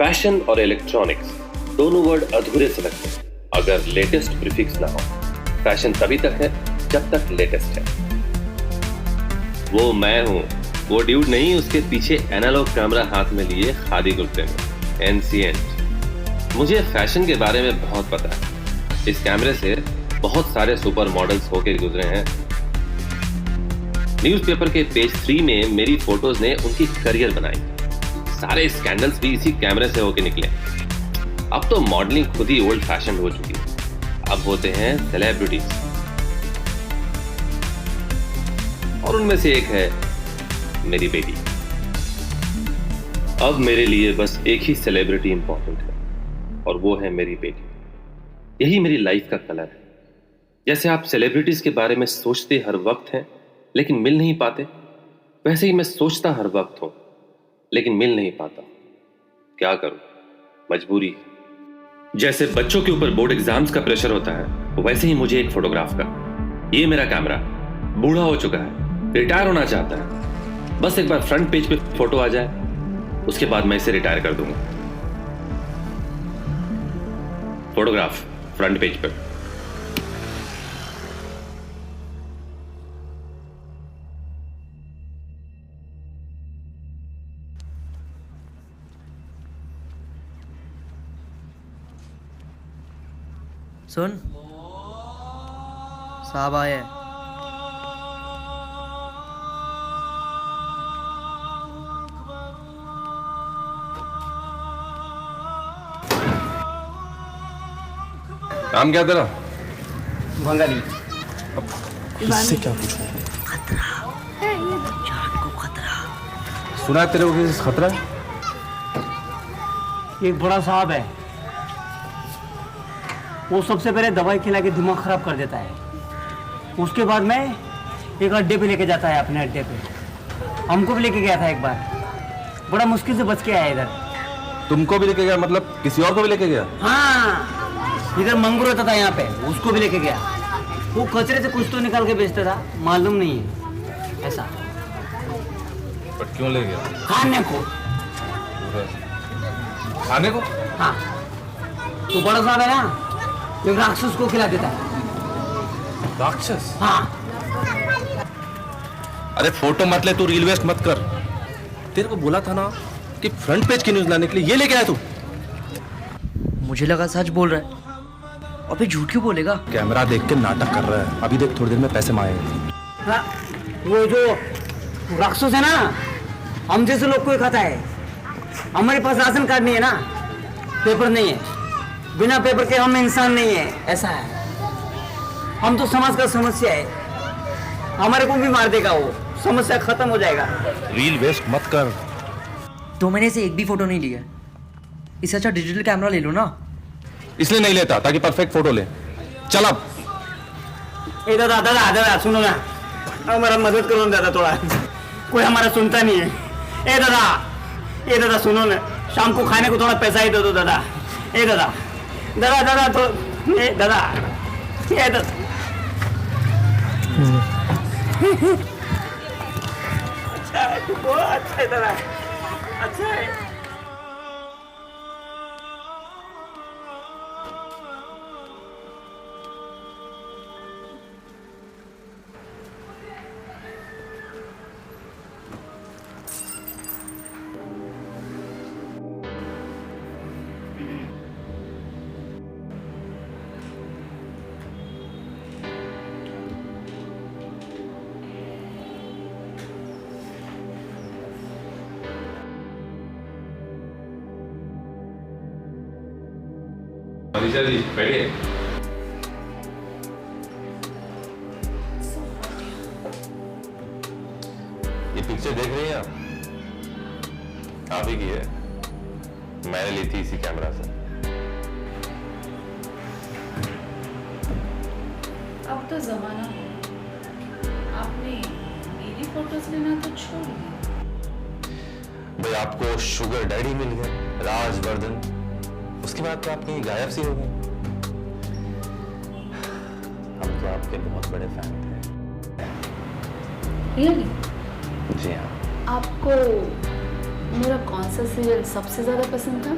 Fashion और electronics दोनों word अधूरे से लगते हैं अगर लेटेस्ट प्रीफिक्स ना हो। फैशन तभी तक है जब तक लेटेस्ट है। वो मैं हूं, वो ड्यूड नहीं उसके पीछे एनालॉग कैमरा हाथ में लिए खादी कुर्ते में, एंशिएंट। मुझे फैशन के बारे में बहुत पता है। इस कैमरे से बहुत सारे सुपर मॉडल्स होके गुजरे हैं। न्यूज़पेपर के पेज 3 में मेरी फोटोज ने उनकी करियर बनाई। सारे स्कैंडल्स भी इसी कैमरे से होके निकले। अब तो मॉडलिंग खुद ही ओल्ड फैशन हो चुकी है। अब होते हैं सेलिब्रिटीज, और उनमें से एक है मेरी बेटी। अब मेरे लिए बस एक ही सेलिब्रिटी इंपॉर्टेंट है, और वो है मेरी बेटी। यही मेरी लाइफ का कलर है। जैसे आप सेलिब्रिटीज के बारे में सोचते हर वक्त हैं लेकिन मिल नहीं पाते, वैसे ही मैं सोचता हर वक्त हूं लेकिन मिल नहीं पाता। क्या करूं, मजबूरी। जैसे बच्चों के ऊपर बोर्ड एग्जाम्स का प्रेशर होता है, वैसे ही मुझे एक फोटोग्राफ का। ये मेरा कैमरा बूढ़ा हो चुका है, रिटायर होना चाहता है। बस एक बार फ्रंट पेज पे फोटो आ जाए, उसके बाद मैं इसे रिटायर कर दूंगा। फोटोग्राफ फ्रंट पेज पर। सुन, साहब आए। नाम क्या तेरा? बंगाली। इससे क्या पूछूं? खतरा है, ये जान को खतरा। सुना है तेरे को किसी से खतरा है? एक बड़ा साहब है, वो सबसे पहले दवाई खिला के दिमाग खराब कर देता है। उसके बाद में एक अड्डे पे लेके जाता है, अपने अड्डे पे। हमको भी लेके गया था एक बार, बड़ा मुश्किल से बच के आया इधर। तुमको भी लेके गया? मतलब किसी और को भी लेके गया? हाँ, इधर मंगू रहता था यहाँ पे, उसको भी लेके गया। वो कचरे से कुछ तो निकाल के बेचता था, मालूम नहीं है ऐसा। पर क्यों ले गया? खाने को। खाने को? हाँ, तो बड़ा साहब है ना, एक राक्षस को खिला देता है। राक्षस? हाँ। अरे फोटो मत ले, तू रील वेस्ट मत कर। तेरे को बोला था ना कि फ्रंट पेज की न्यूज लाने के लिए ये लेके आया तू। मुझे लगा सच बोल रहा है, और फिर झूठ क्यों बोलेगा? कैमरा देख के नाटक कर रहा है। अभी देख, थोड़ी देर में पैसे मांगेंगे। हाँ, वो जो राक्षस है ना, हम जैसे लोग को ही खाता है। हमारे पास राशन कार्ड नहीं है ना, पेपर नहीं है, बिना पेपर के हम इंसान नहीं है, ऐसा है। हम तो समाज का समस्या है, हमारे को भी मार देगा वो, समस्या खत्म हो जाएगा। रील वेस्ट मत कर। 2 महीने से एक भी फोटो नहीं लिया। इससे अच्छा डिजिटल कैमरा ले लो ना। इसलिए नहीं लेता ताकि परफेक्ट फोटो ले। चल अब। ए दादा दादा दादा सुनो ना, हमारा मदद करो ना दादा, थोड़ा कोई हमारा सुनता नहीं है। ए दादा सुनो ना, शाम को खाने को थोड़ा पैसा ही दे दो दादा। ए दादा दादा दादा तो ए दादा, ए दादा। अच्छा है, बहुत अच्छा है दादा, अच्छा है। मनीषा जी बैठिए। ये पिक्चर देख रही हैं आप ही की है। मैंने ली थी इसी कैमरा से। अब तो जमाना है, आपने मेरी फोटोज लेना तो छोड़ दिया। भाई आपको शुगर डैडी मिल गए, राजवर्धन। उसके बाद तो आप कहीं गायब सी हो गई। हम तो आपके बहुत बड़े फैन थे। रियली? जी हाँ। आपको मेरा कौन सा सीरियल सबसे ज़्यादा पसंद था?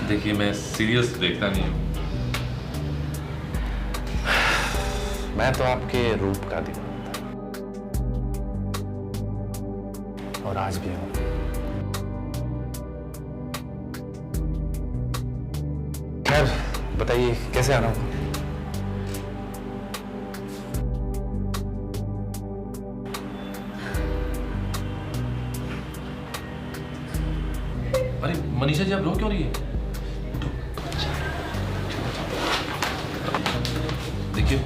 देखिए, मैं सीरियस देखता नहीं हूँ। मैं तो आपके रूप का दीवाना था, और आज भी हूँ। खैर, बताइए कैसे आना होगा? अरे मनीषा जी, आप रो क्यों रही है? देखिए,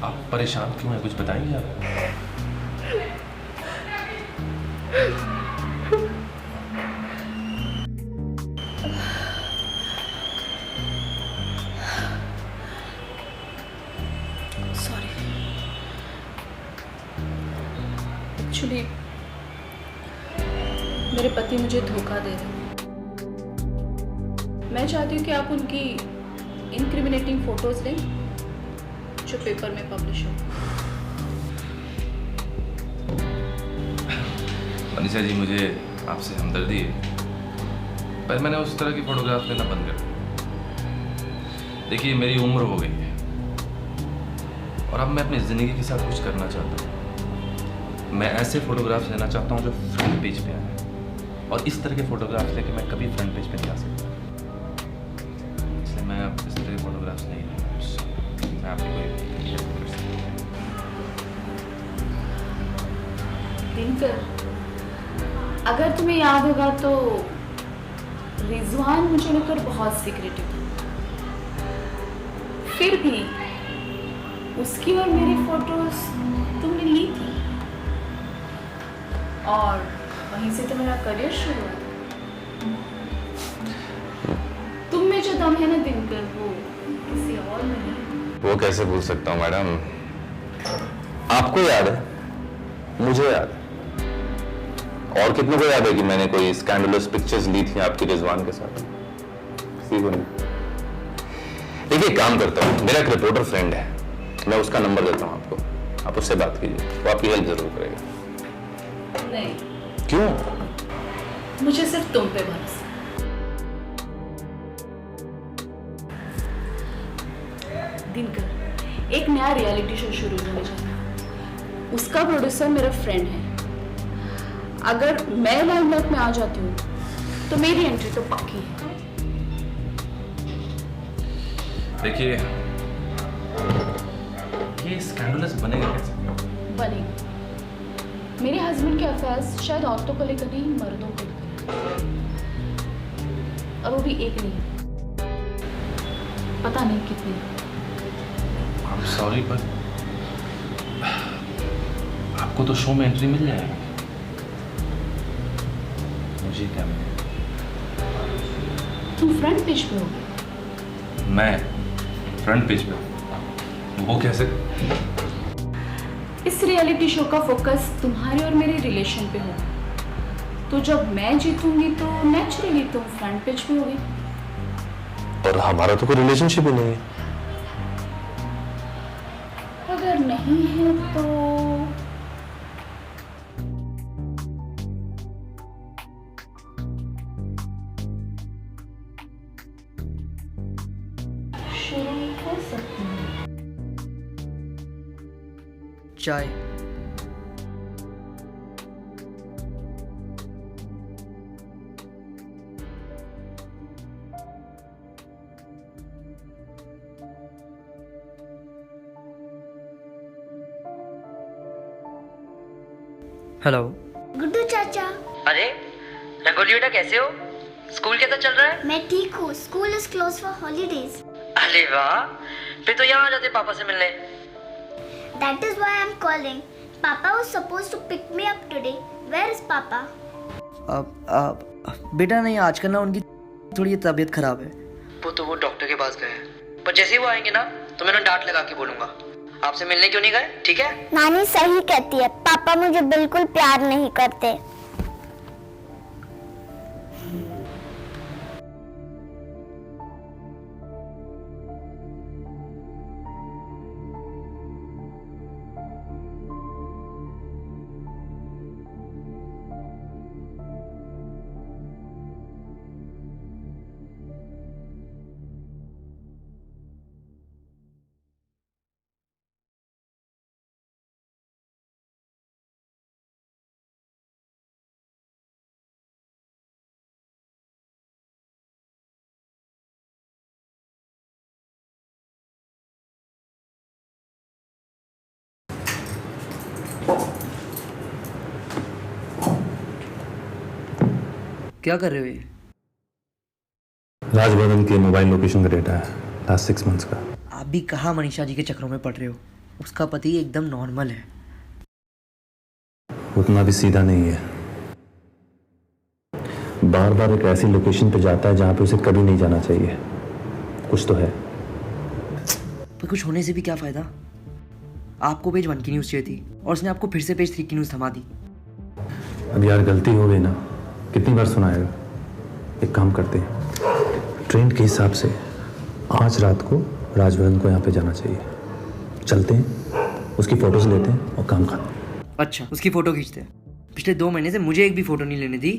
आप परेशान क्यों हैं? कुछ बताएंगे आप? सॉरी, एक्चुअली मेरे पति मुझे धोखा दे रहे हैं। मैं चाहती हूँ कि आप उनकी इंक्रिमिनेटिंग फोटोज लें जो पेपर में पब्लिश हो। मनीषा जी, मुझे आपसे हमदर्दी है, पर मैंने उस तरह की फोटोग्राफ लेना बंद कर दिया। देखिए, मेरी उम्र हो गई है और अब मैं अपनी ज़िंदगी के साथ कुछ करना चाहता हूँ। मैं ऐसे फोटोग्राफ्स लेना चाहता हूँ जो फ्रंट पेज पे आए, और इस तरह के फोटोग्राफ्स लेके मैं कभी फ्रंट पेज पे नहीं आ सकता। इसलिए मैं अब इस तरह के फोटोग्राफ्स नहीं लूँगा। मैं आपकी कोई हेल्प नहीं कर सकता। दिनकर, अगर तुम्हें याद होगा तो रिजवान मुझे लेकर बहुत सीक्रेटिव था। फिर भी उसकी और मेरी फोटोज तुमने ली थी, और वहीं से तो मेरा करियर शुरू हुआ था। तुम में जो दम है ना दिनकर, वो किसी और में नहीं। वो कैसे भूल सकता हूँ मैडम? आपको याद है, मुझे याद है, और कितनों को याद है कि मैंने कोई स्कैंडलस पिक्चर्स ली थी आपकी रिजवान के साथ? किसी को नहीं। देखिए, काम करता हूँ, मेरा एक रिपोर्टर फ्रेंड है, मैं उसका नंबर देता हूँ आपको, आप उससे बात कीजिए, वो आपकी हेल्प जरूर करेगा। नहीं, क्यों? मुझे सिर्फ तुम पे भरोसा। दिनकर, एक नया रियलिटी शो शुरू होने जा रहा है। उसका प्रोड्यूसर मेरा फ्रेंड है। अगर मैं लाइमलाइट में आ जाती हूँ तो मेरी एंट्री तो पक्की है। देखिए, ये स्कैंडलस बनेगा कैसे? बनेगी। मेरे हस्बैंड के अफेयर्स शायद औरतों को लेकर नहीं, मर्दों को लेकर, और वो भी एक नहीं, पता नहीं कितने। आई एम सॉरी, पर आपको तो शो में एंट्री मिल जाएगी, मुझे क्या मिलेगा? तुम फ्रंट पेज पे होगे। मैं फ्रंट पेज पे? वो कैसे? इस रियलिटी शो का फोकस तुम्हारे और मेरे रिलेशन पे होगा, तो जब मैं जीतूंगी तो नेचुरली तुम फ्रंट पेज पे होगी। और हमारा तो कोई रिलेशनशिप ही नहीं है। अगर नहीं है तो शुरू हो सकती है। चाय। हेलो। गुड्डू चाचा। अरे रंगोली बेटा, कैसे हो? स्कूल कैसा चल रहा है? मैं ठीक हूँ। School is close for holidays. अरे वाह, फिर तो यहाँ आ जाते पापा से मिलने। That is why I'm calling. Papa was supposed to pick me up today. Where is Papa? बेटा नहीं, आजकल ना उनकी थोड़ी तबीयत खराब है। वो डॉक्टर के पास गए हैं, पर जैसे ही वो आएंगे ना तो मैं उन्हें डांट लगा के बोलूंगा। आपसे मिलने क्यों नहीं गए? ठीक है? नानी सही कहती है, पापा मुझे बिल्कुल प्यार नहीं करते। क्या कर रहे हो ये? राजवर्धन के मोबाइल लोकेशन का डेटा है लास्ट 6 मंथ्स का। आप भी कहाँ मनीषा जी के चक्रों में पड़ रहे हो? उसका पति एकदम नॉर्मल है। उतना भी सीधा नहीं है, बार बार एक ऐसी लोकेशन पे जाता है जहां पे उसे कभी नहीं जाना चाहिए। कुछ तो है। पर कुछ होने से भी क्या फायदा? आपको पेज 1 की न्यूज़ चाहिए थी और उसने आपको फिर से पेज 3 की न्यूज़ थमा दी। अब यार गलती हो गई ना, कितनी बार सुनाएगा। एक काम करते हैं, ट्रेंड के हिसाब से आज रात को राजवर्धन को यहाँ पे जाना चाहिए। चलते हैं, उसकी फोटोज लेते हैं और काम खाते हैं। अच्छा, उसकी फोटो खींचते हैं। पिछले 2 महीने से मुझे एक भी फोटो नहीं लेने दी,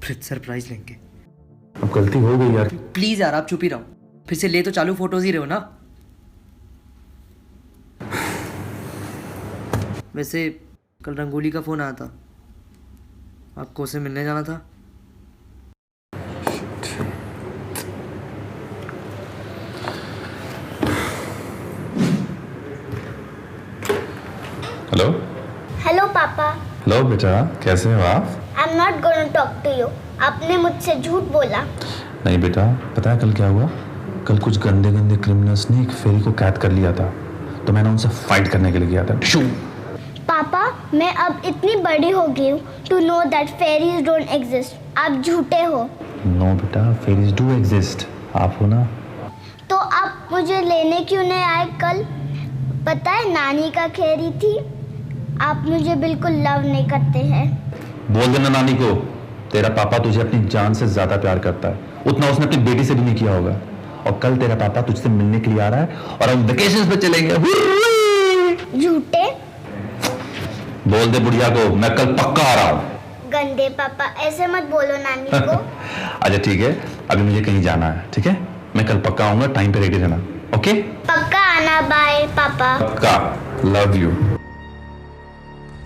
फिर सरप्राइज लेंगे। अब गलती हो गई यार। प्लीज यार, आप चुप ही रहो। फिर से ले तो चालू फोटोज ही रहे हो ना। वैसे कल रंगोली का फोन आया था, आपको उसे मिलने जाना था। हेलो हेलो पापा। हेलो बेटा, कैसे हो आप? I am not going to talk to you. आपने मुझसे झूठ बोला। नहीं बेटा, पता है कल क्या हुआ? कल कुछ गंदे गंदे क्रिमिनल्स ने एक फेरी को कैद कर लिया था, तो मैंने उनसे फाइट करने के लिए गया था। पापा, मैं अब इतनी बड़ी हो गई हूँ to know that fairies don't exist. आप झूठे हो। नो बेटा, फेरीज डू एग्जिस्ट। आप हो ना। तो आप मुझे लेने क्यों नहीं आए कल? पता है नानी का खेरी थी। आप मुझे बिल्कुल लव नहीं करते हैं। बोल देना नानी को, तेरा पापा तुझे अपनी जान से ज्यादा प्यार करता है, उतना उसने अपनी बेटी से भी नहीं किया होगा। और कल तेरा पापा तुझसे मिलने के लिए आ रहा है और हम वेकेशंस पे चलेंगे। झूठे। बोल दे बुढ़िया को मैं कल पक्का आ रहा हूँ। गंदे पापा, ऐसे मत बोलो नानी को। अच्छा ठीक है, अभी मुझे कहीं जाना है, ठीक है? मैं कल पक्का आऊंगा, टाइम पे रेडी रहना। ओके? पक्का आना। बाय पापा। पक्का। Love you.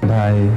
बाय।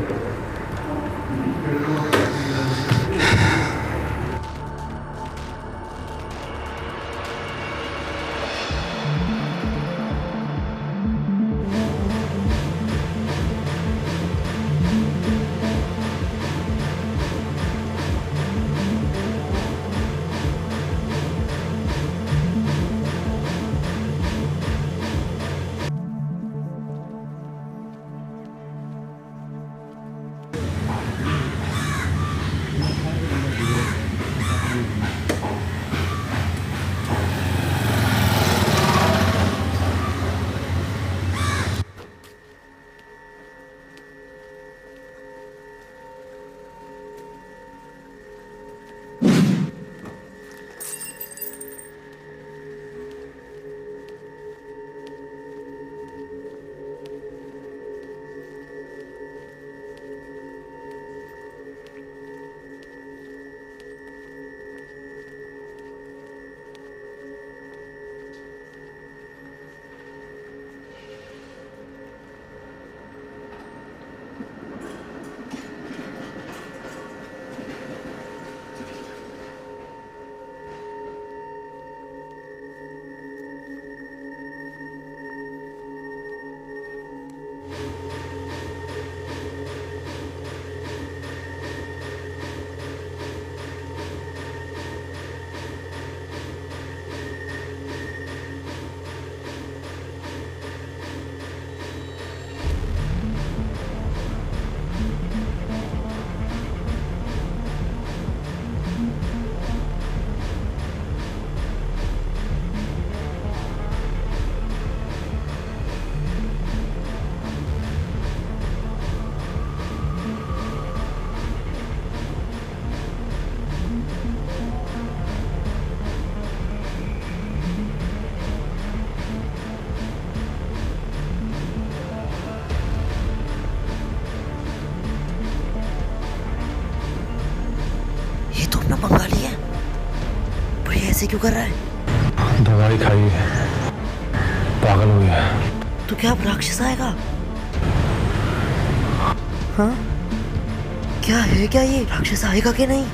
बंगाली है, पर ये ऐसे क्यों कर रहा है? दवाई खाई है, पागल हो गया। तो क्या अब राक्षस आएगा? हाँ, क्या है, क्या ये राक्षस आएगा कि नहीं?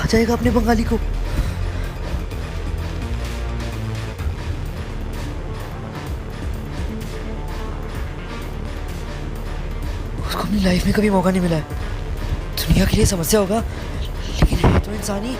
जाएगा अपने बंगाली को। उसको अपनी लाइफ में कभी मौका नहीं मिला है। दुनिया के लिए समस्या होगा, लेकिन है तो इंसानी।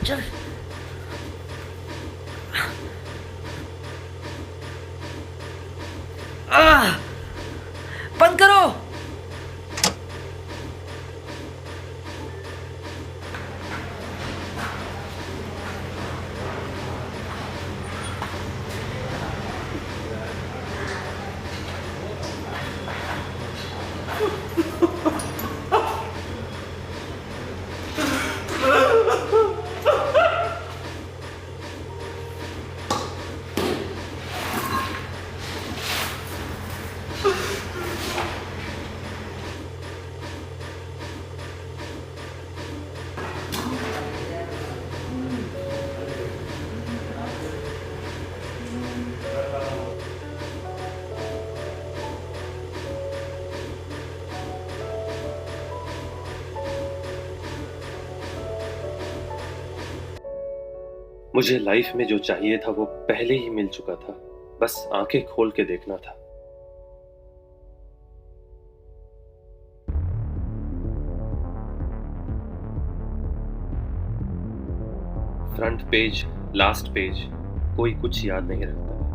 चल बंद करो। मुझे लाइफ में जो चाहिए था वो पहले ही मिल चुका था, बस आंखें खोल के देखना था। फ्रंट पेज, लास्ट पेज, कोई कुछ याद नहीं रखता।